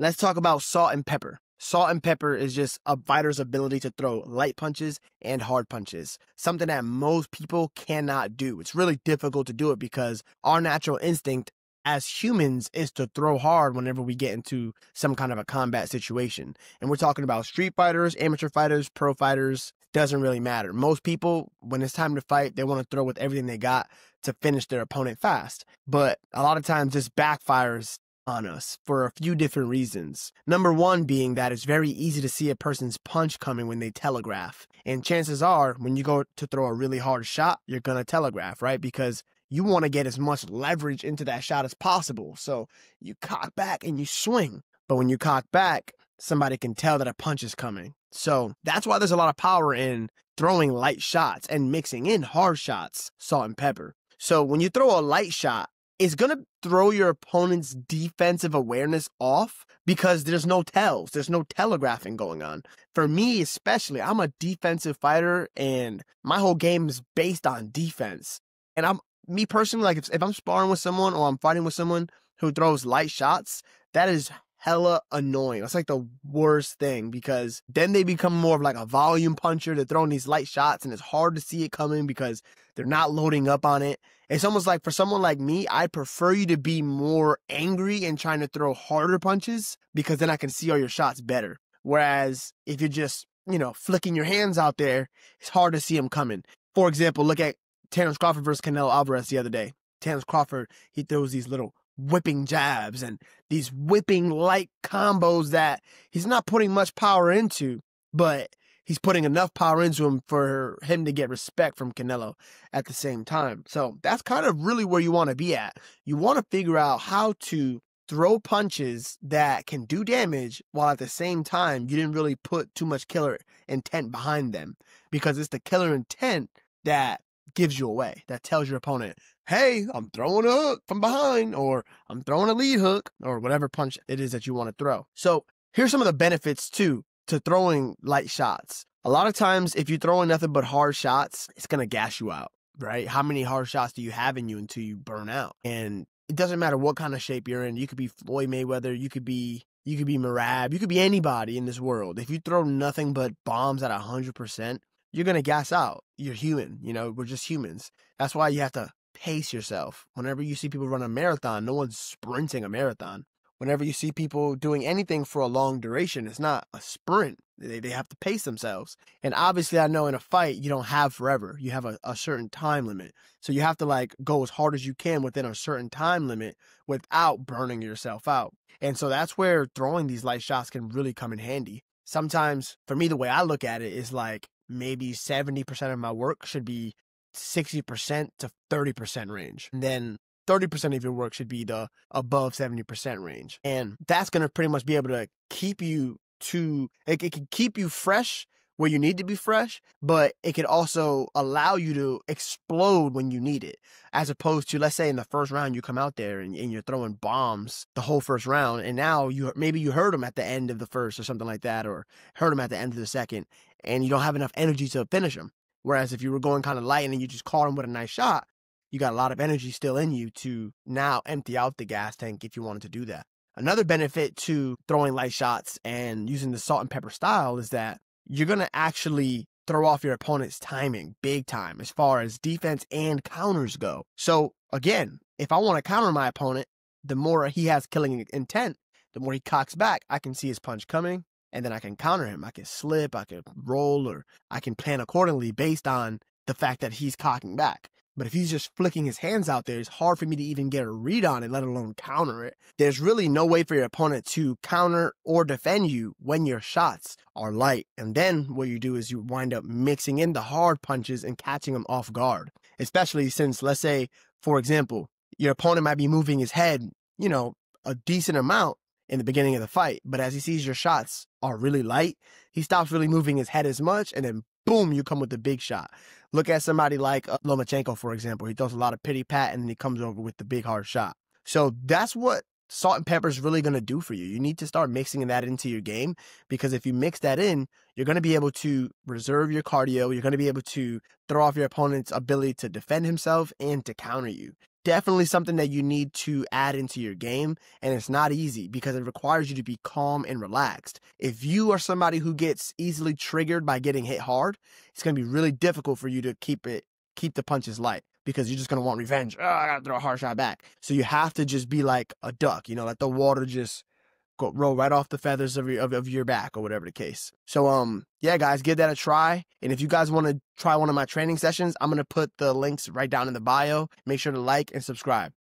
let's talk about salt and pepper. Salt and pepper is just a fighter's ability to throw light punches and hard punches, something that most people cannot do. It's really difficult to do it because our natural instinct as humans is to throw hard whenever we get into some kind of a combat situation. And we're talking about street fighters, amateur fighters, pro fighters, doesn't really matter. Most people, when it's time to fight, they want to throw with everything they got to finish their opponent fast. But a lot of times this backfires on us for a few different reasons. Number one being that it's very easy to see a person's punch coming when they telegraph. And chances are, when you go to throw a really hard shot, you're going to telegraph, right? Because you want to get as much leverage into that shot as possible. So you cock back and you swing. But when you cock back, somebody can tell that a punch is coming. So that's why there's a lot of power in throwing light shots and mixing in hard shots, salt and pepper. So when you throw a light shot, it's going to throw your opponent's defensive awareness off because there's no tells. There's no telegraphing going on. For me, especially, I'm a defensive fighter and my whole game is based on defense. And me personally, like if I'm sparring with someone or I'm fighting with someone who throws light shots, that is hella annoying. That's like the worst thing because then they become more of like a volume puncher. They're throwing these light shots and it's hard to see it coming because they're not loading up on it. It's almost like for someone like me, I prefer you to be more angry and trying to throw harder punches because then I can see all your shots better. Whereas if you're just, flicking your hands out there, it's hard to see them coming. For example, look at Terrence Crawford versus Canelo Alvarez the other day. Terrence Crawford, he throws these little whipping jabs and these whipping light combos that he's not putting much power into, but he's putting enough power into him for him to get respect from Canelo at the same time. So that's kind of really where you want to be at. You want to figure out how to throw punches that can do damage while at the same time you didn't really put too much killer intent behind them, because it's the killer intent that gives you away, that tells your opponent, hey, I'm throwing a hook from behind, or I'm throwing a lead hook, or whatever punch it is that you want to throw. So here's some of the benefits too to throwing light shots. A lot of times if you're throwing nothing but hard shots, it's going to gas you out, right? How many hard shots do you have in you until you burn out? And it doesn't matter what kind of shape you're in. You could be Floyd Mayweather, you could be Merab, you could be anybody in this world. If you throw nothing but bombs at 100%, you're going to gas out. You're human. We're just humans. That's why you have to pace yourself. Whenever you see people run a marathon, no one's sprinting a marathon. Whenever you see people doing anything for a long duration, it's not a sprint. They have to pace themselves. And obviously, I know in a fight, you don't have forever. You have a certain time limit. So you have to go as hard as you can within a certain time limit without burning yourself out. And so that's where throwing these light shots can really come in handy. Sometimes, for me, the way I look at it is maybe 70% of my work should be 60% to 30% range. And then 30% of your work should be the above 70% range. And that's going to pretty much be able to keep you it can keep you fresh where you need to be fresh, but it could also allow you to explode when you need it. As opposed to, let's say in the first round, you come out there and you're throwing bombs the whole first round. And now maybe you hurt them at the end of the first or something like that, or hurt them at the end of the second, and you don't have enough energy to finish them. Whereas if you were going kind of light and then you just caught them with a nice shot, you got a lot of energy still in you to now empty out the gas tank if you wanted to do that. Another benefit to throwing light shots and using the salt and pepper style is that you're going to actually throw off your opponent's timing big time as far as defense and counters go. So again, if I want to counter my opponent, the more he has killing intent, the more he cocks back, I can see his punch coming and then I can counter him. I can slip, I can roll, or I can plan accordingly based on the fact that he's cocking back. But if he's just flicking his hands out there, it's hard for me to even get a read on it, let alone counter it. There's really no way for your opponent to counter or defend you when your shots are light. And then what you do is you wind up mixing in the hard punches and catching them off guard. Especially since, let's say, for example, your opponent might be moving his head, a decent amount in the beginning of the fight. But as he sees your shots are really light, he stops really moving his head as much, and then boom, you come with the big shot. Look at somebody like Lomachenko, for example. He throws a lot of pity pat and then he comes over with the big hard shot. So that's what salt and pepper is really going to do for you. You need to start mixing that into your game, because if you mix that in, you're going to be able to reserve your cardio. You're going to be able to throw off your opponent's ability to defend himself and to counter you. definitely something that you need to add into your game, and it's not easy because it requires you to be calm and relaxed. If you are somebody who gets easily triggered by getting hit hard, it's going to be really difficult for you to keep the punches light because you're just going to want revenge. Oh, I got to throw a hard shot back. So you have to just be like a duck, let the water just roll right off the feathers of your back or whatever the case. So, yeah, guys, give that a try. And if you guys want to try one of my training sessions, I'm going to put the links right down in the bio. Make sure to like and subscribe.